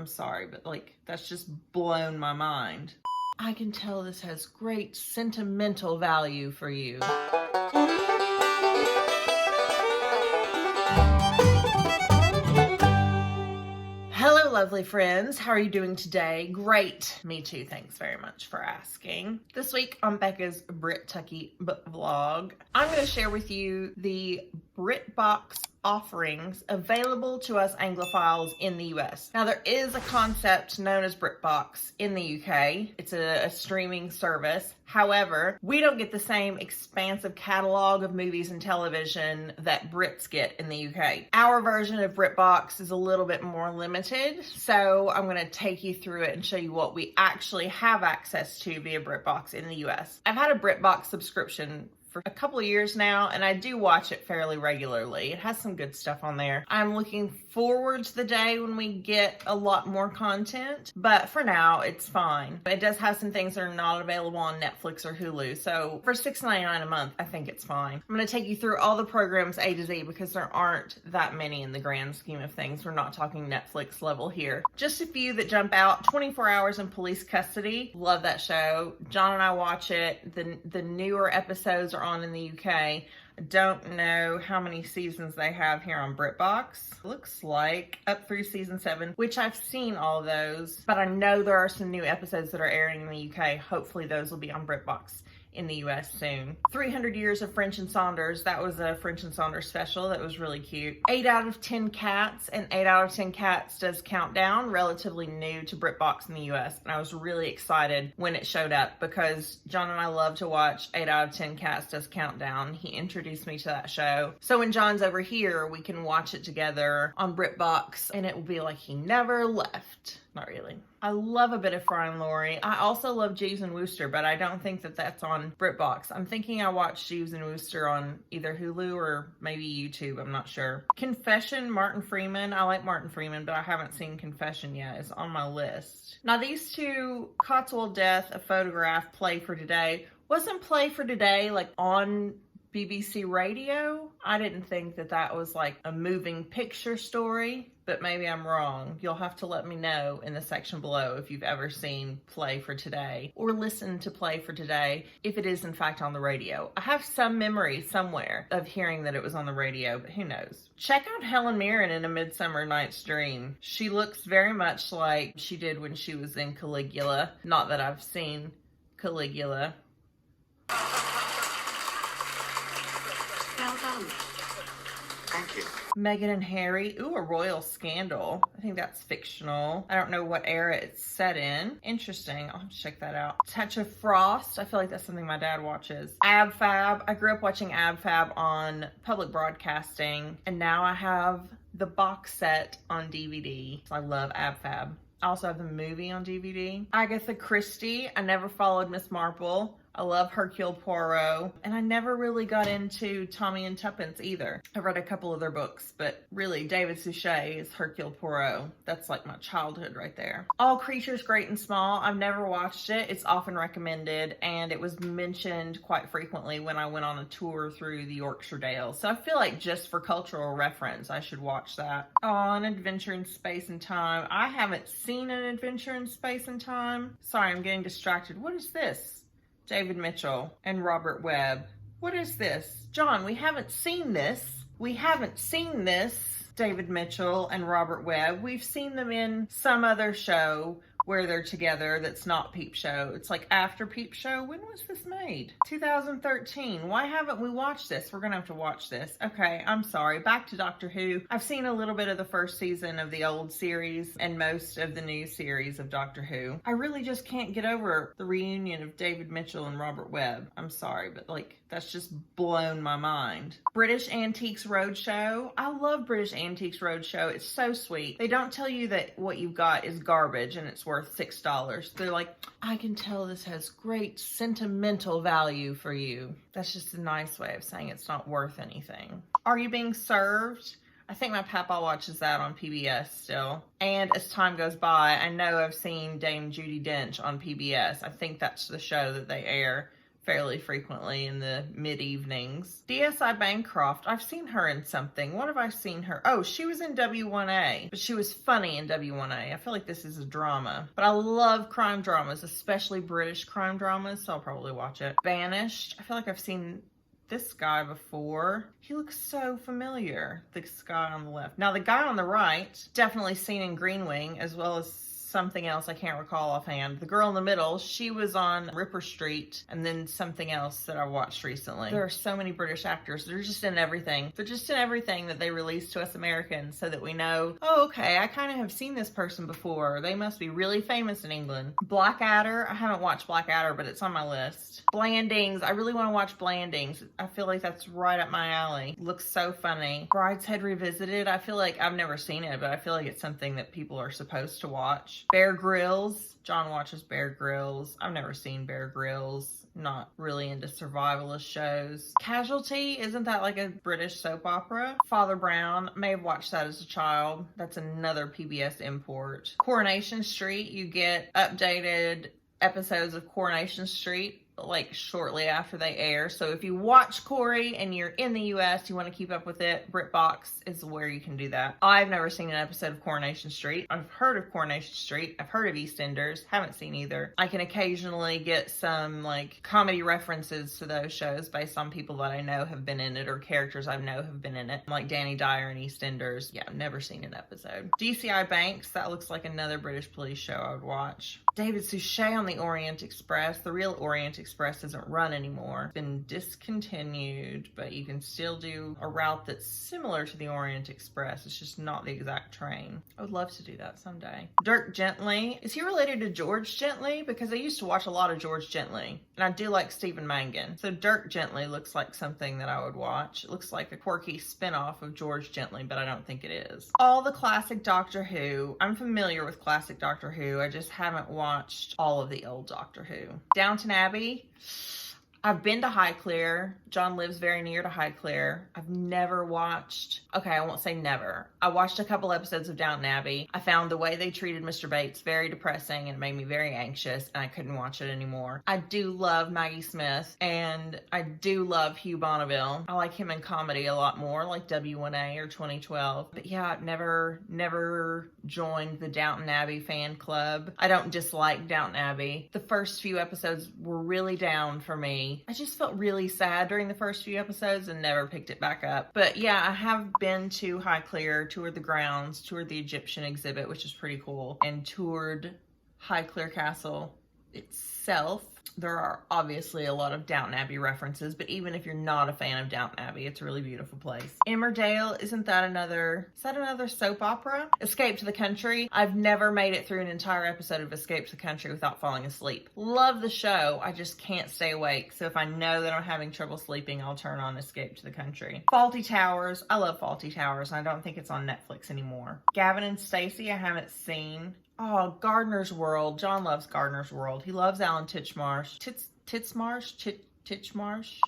I'm sorry, but like, that's just blown my mind. I can tell this has great sentimental value for you. Hello, lovely friends. How are you doing today? Great. Me too. Thanks very much for asking. This week on Becca's Brit-tucky book vlog, I'm going to share with you the Britbox offerings available to us Anglophiles in the US. Now, there is a concept known as Britbox in the UK. It's a streaming service. However, we don't get the same expansive catalog of movies and television that Brits get in the UK. Our version of Britbox is a little bit more limited, so I'm going to take you through it and show you what we actually have access to via Britbox in the US. I've had a Britbox subscription for a couple of years now, and I do watch it fairly regularly. It has some good stuff on there. I'm looking forward to the day when we get a lot more content, but for now, it's fine. It does have some things that are not available on Netflix or Hulu, so for $6.99 a month, I think it's fine. I'm going to take you through all the programs A to Z because there aren't that many in the grand scheme of things. We're not talking Netflix level here. Just a few that jump out. 24 Hours in Police Custody. Love that show. John and I watch it. The newer episodes are on in the UK. I don't know how many seasons they have here on Britbox. Looks like up through season 7, which I've seen all those, but I know there are some new episodes that are airing in the UK. Hopefully those will be on Britbox in the US soon. 300 Years of French and Saunders. That was a French and Saunders special. That was really cute. 8 out of 10 Cats, and 8 out of 10 Cats does Countdown, relatively new to Britbox in the US. And I was really excited when it showed up because John and I love to watch 8 out of 10 Cats does Countdown. He introduced me to that show. So when John's over here, we can watch it together on Britbox and it will be like he never left. Not really. I love a bit of Fry and Laurie. I also love Jeeves and Wooster, but I don't think that that's on Britbox. I'm thinking I watched Jeeves and Wooster on either Hulu or maybe YouTube. I'm not sure. Confession, Martin Freeman. I like Martin Freeman, but I haven't seen Confession yet. It's on my list. Now, these two, Cotswold Death, A Photograph, Play for Today. Wasn't Play for Today like on BBC Radio? I didn't think that that was like a moving picture story, but maybe I'm wrong. You'll have to let me know in the section below if you've ever seen Play for Today or listened to Play for Today, if it is in fact on the radio. I have some memory somewhere of hearing that it was on the radio, but who knows. Check out Helen Mirren in A Midsummer Night's Dream. She looks very much like she did when she was in Caligula. Not that I've seen Caligula. Well done. Thank you. Meghan and Harry. Ooh, a royal scandal. I think that's fictional. I don't know what era it's set in. Interesting. I'll have to check that out. Touch of Frost. I feel like that's something my dad watches. Ab Fab. I grew up watching Ab Fab on public broadcasting, and now I have the box set on DVD. I love Ab Fab. I also have the movie on DVD. Agatha Christie. I never followed Miss Marple. I love Hercule Poirot, and I never really got into Tommy and Tuppence either. I read a couple of their books, but really David Suchet is Hercule Poirot. That's like my childhood right there. All Creatures Great and Small. I've never watched it. It's often recommended, and it was mentioned quite frequently when I went on a tour through the Yorkshire Dales. So I feel like just for cultural reference, I should watch that. Oh, An Adventure in Space and Time. I haven't seen An Adventure in Space and Time. Sorry, I'm getting distracted. What is this? David Mitchell and Robert Webb. What is this? John, we haven't seen this. We haven't seen this. David Mitchell and Robert Webb. We've seen them in some other show where they're together that's not Peep Show. It's like after Peep Show. When was this made? 2013. Why haven't we watched this? We're gonna have to watch this. Okay, I'm sorry. Back to Doctor Who. I've seen a little bit of the first season of the old series and most of the new series of Doctor Who. I really just can't get over the reunion of David Mitchell and Robert Webb. I'm sorry, but like, that's just blown my mind. British Antiques Roadshow. I love British Antiques Roadshow. It's so sweet. They don't tell you that what you've got is garbage and it's worth $6. They're like, I can tell this has great sentimental value for you. That's just a nice way of saying it's not worth anything. Are You Being Served? I think my papa watches that on PBS still. And as time goes by, I know I've seen Dame Judi Dench on PBS. I think that's the show that they air fairly frequently in the mid-evenings. DSI Bancroft, I've seen her in something. What have I seen her? Oh, she was in W1A, but she was funny in W1A. I feel like this is a drama, but I love crime dramas, especially British crime dramas, so I'll probably watch it. Banished, I feel like I've seen this guy before. He looks so familiar, this guy on the left. Now the guy on the right, definitely seen in Green Wing, as well as something else I can't recall offhand. The girl in the middle, she was on Ripper Street, and then something else that I watched recently. There are so many British actors. They're just in everything. They're just in everything that they release to us Americans so that we know, oh, okay, I kind of have seen this person before. They must be really famous in England. Blackadder, I haven't watched Blackadder, but it's on my list. Blandings, I really want to watch Blandings. I feel like that's right up my alley. Looks so funny. Brideshead Revisited, I feel like I've never seen it, but I feel like it's something that people are supposed to watch. Bear Grylls. John watches Bear Grylls. I've never seen Bear Grylls. Not really into survivalist shows. Casualty, isn't that like a British soap opera? Father Brown, may have watched that as a child. That's another PBS import. Coronation Street, you get updated episodes of Coronation Street like shortly after they air. So if you watch Corey and you're in the US, you want to keep up with it, Britbox is where you can do that. I've never seen an episode of Coronation Street. I've heard of Coronation Street. I've heard of EastEnders. Haven't seen either. I can occasionally get some like comedy references to those shows based on people that I know have been in it or characters I know have been in it, like Danny Dyer in EastEnders. Yeah, I've never seen an episode. DCI Banks, that looks like another British police show I would watch. David Suchet on the Orient Express. The real Orient Express doesn't run anymore. It's been discontinued, but you can still do a route that's similar to the Orient Express. It's just not the exact train. I would love to do that someday. Dirk Gently. Is he related to George Gently? Because I used to watch a lot of George Gently, and I do like Stephen Mangan. So Dirk Gently looks like something that I would watch. It looks like a quirky spin-off of George Gently, but I don't think it is. All the classic Doctor Who. I'm familiar with classic Doctor Who. I just haven't watched all of the old Doctor Who. Downton Abbey. I've been to Highclere. John lives very near to Highclere. I've never watched, okay, I won't say never. I watched a couple episodes of Downton Abbey. I found the way they treated Mr. Bates very depressing and made me very anxious, and I couldn't watch it anymore. I do love Maggie Smith, and I do love Hugh Bonneville. I like him in comedy a lot more, like W1A or 2012. But yeah, I've never joined the Downton Abbey fan club. I don't dislike Downton Abbey. The first few episodes were really down for me. I just felt really sad during the first few episodes and never picked it back up. But yeah, I have been to Highclere, toured the grounds, toured the Egyptian exhibit, which is pretty cool, and toured Highclere Castle itself. There are obviously a lot of Downton Abbey references, but even if you're not a fan of Downton Abbey, it's a really beautiful place. Emmerdale, is that another soap opera? Escape to the Country. I've never made it through an entire episode of Escape to the Country without falling asleep. Love the show, I just can't stay awake. So if I know that I'm having trouble sleeping, I'll turn on Escape to the Country. Fawlty Towers, I love Fawlty Towers, and I don't think it's on Netflix anymore. Gavin and Stacey, I haven't seen. Oh, Gardener's World. John loves Gardener's World. He loves Alan Titchmarsh. Titchmarsh?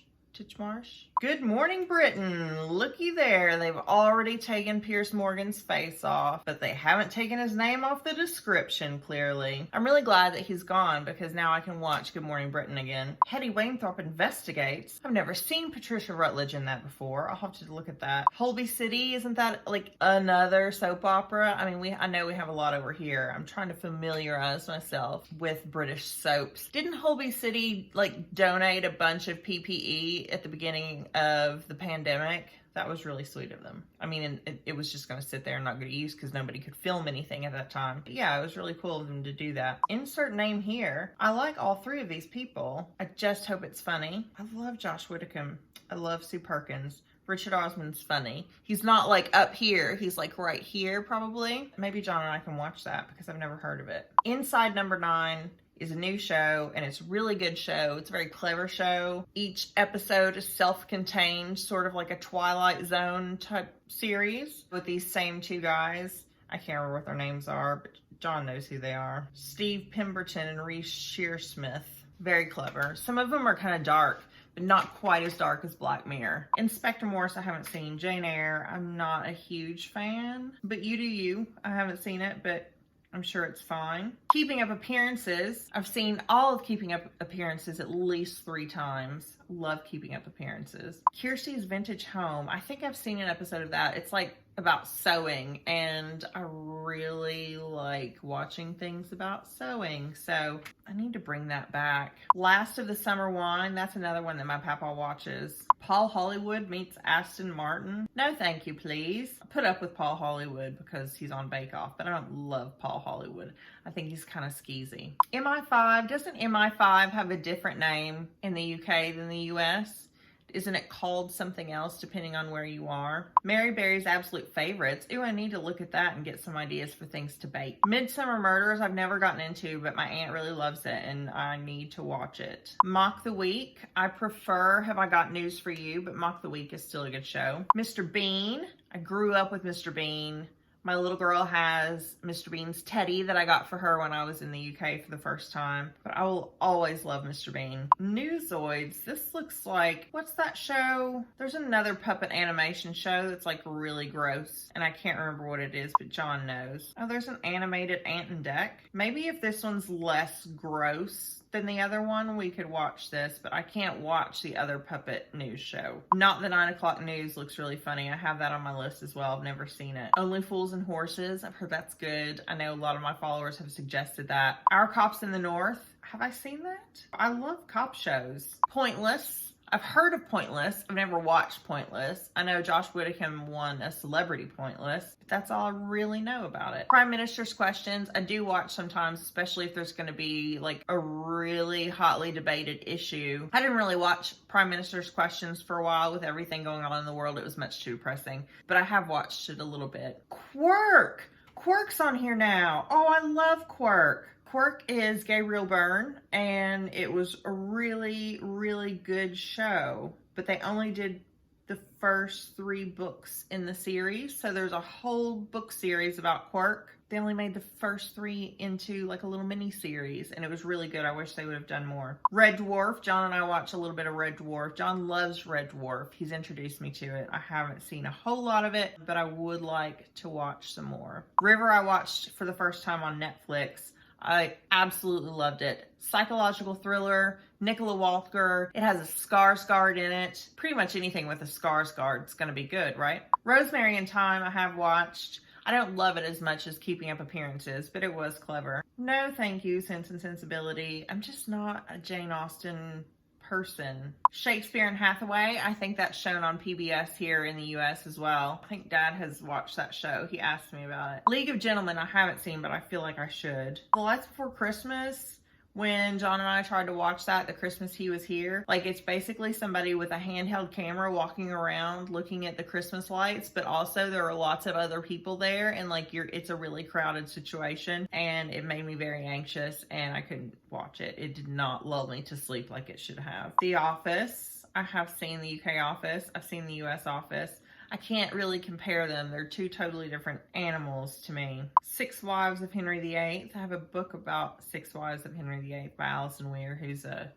Good Morning Britain. Looky there. They've already taken Piers Morgan's face off, but they haven't taken his name off the description, clearly. I'm really glad that he's gone because now I can watch Good Morning Britain again. Hetty Wainthorpe Investigates. I've never seen Patricia Rutledge in that before. I'll have to look at that. Holby City, isn't that like another soap opera? I mean, I know we have a lot over here. I'm trying to familiarize myself with British soaps. Didn't Holby City like donate a bunch of PPE at the beginning of the pandemic? That was really sweet of them. I mean, it was just going to sit there and not get used because nobody could film anything at that time. But yeah, it was really cool of them to do that. Insert name here. I like all three of these people. I just hope it's funny. I love Josh Whittaker. I love Sue Perkins. Richard Osman's funny. He's not like up here. He's like right here probably. Maybe John and I can watch that because I've never heard of it. Inside Number 9 is a new show, and it's a really good show. It's a very clever show. Each episode is self-contained, sort of like a Twilight Zone type series with these same two guys. I can't remember what their names are, but John knows who they are. Steve Pemberton and Reese Shearsmith. Very clever. Some of them are kind of dark, but not quite as dark as Black Mirror. Inspector Morse, I haven't seen. Jane Eyre, I'm not a huge fan, but you do you. I haven't seen it, but I'm sure it's fine. Keeping Up Appearances. I've seen all of Keeping Up Appearances at least 3 times. Love Keeping Up Appearances. Kirsty's Vintage Home. I think I've seen an episode of that. It's like about sewing, and I really like watching things about sewing, so I need to bring that back. Last of the Summer Wine. That's another one that my papa watches. Paul Hollywood meets Aston Martin. No thank you, please. I put up with Paul Hollywood because he's on Bake Off, but I don't love Paul Hollywood. I think he's kind of skeezy. MI5. Doesn't MI5 have a different name in the UK than the US? Isn't it called something else depending on where you are? Mary Berry's Absolute Favorites. Ooh, I need to look at that and get some ideas for things to bake. Midsummer Murders, I've never gotten into, but my aunt really loves it and I need to watch it. Mock the Week. I prefer Have I Got News for You, but Mock the Week is still a good show. Mr. Bean. I grew up with Mr. Bean. My little girl has Mr. Bean's teddy that I got for her when I was in the UK for the first time. But I will always love Mr. Bean. Newzoids. This looks like, what's that show? There's another puppet animation show that's like really gross. And I can't remember what it is, but John knows. Oh, there's an animated Ant and Dec. Maybe if this one's less gross than the other one, we could watch this, but I can't watch the other puppet news show. Not the 9 o'clock news looks really funny. I have that on my list as well. I've never seen it. Only Fools and Horses. I've heard that's good. I know a lot of my followers have suggested that. Our Cops in the North. Have I seen that? I love cop shows. Pointless. I've heard of Pointless. I've never watched Pointless. I know Josh Whittaker won a Celebrity Pointless, but that's all I really know about it. Prime Minister's Questions. I do watch sometimes, especially if there's going to be like a really hotly debated issue. I didn't really watch Prime Minister's Questions for a while with everything going on in the world. It was much too depressing, but I have watched it a little bit. Quirk. Quirk's on here now. Oh, I love Quirk. Quirk is Gabriel Byrne, and it was a really, really good show, but they only did the first 3 books in the series, so there's a whole book series about Quirk. They only made the first 3 into like a little mini series, and it was really good. I wish they would have done more. Red Dwarf. John and I watched a little bit of Red Dwarf. John loves Red Dwarf. He's introduced me to it. I haven't seen a whole lot of it, but I would like to watch some more. River I watched for the first time on Netflix. I absolutely loved it. Psychological thriller, Nicola Walker. It has a Skarsgård in it. Pretty much anything with a Skarsgård is going to be good, right? Rosemary and Thyme I have watched. I don't love it as much as Keeping Up Appearances, but it was clever. No thank you, Sense and Sensibility. I'm just not a Jane Austen person. Shakespeare and Hathaway, I think that's shown on PBS here in the US as well. I think Dad has watched that show. He asked me about it. League of Gentlemen I haven't seen, but I feel like I should. The Lights Before Christmas, when John and I tried to watch that the Christmas he was here, like it's basically somebody with a handheld camera walking around looking at the Christmas lights, but also there are lots of other people there, and like it's a really crowded situation, and it made me very anxious and I couldn't watch it. It did not lull me to sleep like it should have. The Office. I have seen the UK Office. I've seen the US Office. I can't really compare them. They're 2 totally different animals to me. 6 Wives of Henry VIII. I have a book about 6 Wives of Henry VIII by Alison Weir, who's a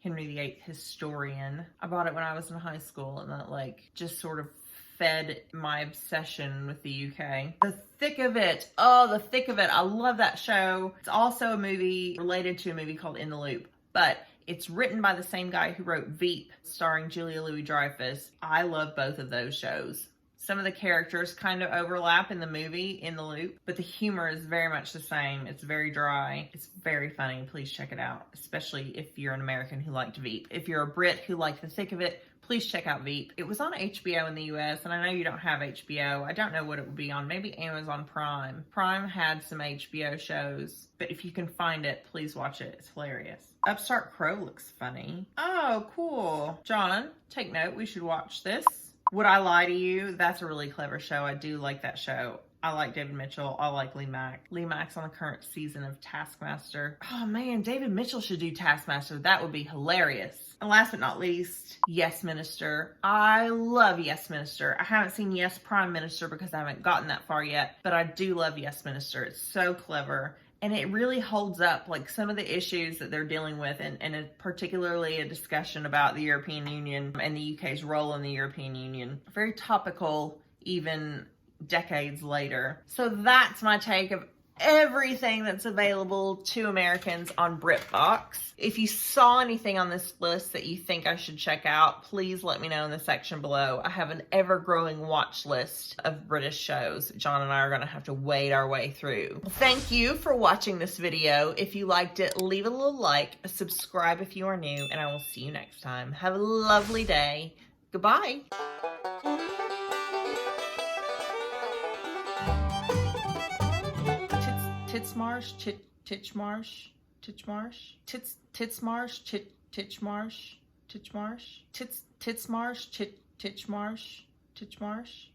Henry VIII historian. I bought it when I was in high school, and that like just sort of fed my obsession with the UK. The Thick of It. Oh, The Thick of It. I love that show. It's also a movie related to a movie called In the Loop, but it's written by the same guy who wrote Veep, starring Julia Louis-Dreyfus. I love both of those shows. Some of the characters kind of overlap in the movie, In the Loop, but the humor is very much the same. It's very dry. It's very funny. Please check it out, especially if you're an American who liked Veep. If you're a Brit who liked The Thick of It, please check out Veep. It was on HBO in the US, and I know you don't have HBO. I don't know what it would be on. Maybe Amazon Prime. Prime had some HBO shows, but if you can find it, please watch it. It's hilarious. Upstart Crow looks funny. Oh, cool. John, take note. We should watch this. Would I Lie to You? That's a really clever show. I do like that show. I like David Mitchell. I like Lee Mack. Lee Mack's on the current season of Taskmaster. Oh man, David Mitchell should do Taskmaster. That would be hilarious. And last but not least, Yes Minister. I love Yes Minister. I haven't seen Yes Prime Minister because I haven't gotten that far yet, but I do love Yes Minister. It's so clever. And it really holds up, like some of the issues that they're dealing with, and particularly a discussion about the European Union and the UK's role in the European Union. Very topical, even decades later. So that's my take of everything that's available to Americans on Britbox. If you saw anything on this list that you think I should check out, please let me know in the section below. I have an ever-growing watch list of British shows John and I are going to have to wade our way through. Thank you for watching this video. If you liked it, leave a little like, subscribe if you are new, and I will see you next time. Have a lovely day. Goodbye. Titsmarsh, Titchmarsh, Titchmarsh, Titsmarsh, Titchmarsh, Titchmarsh, Titsmarsh, Titchmarsh, Titchmarsh.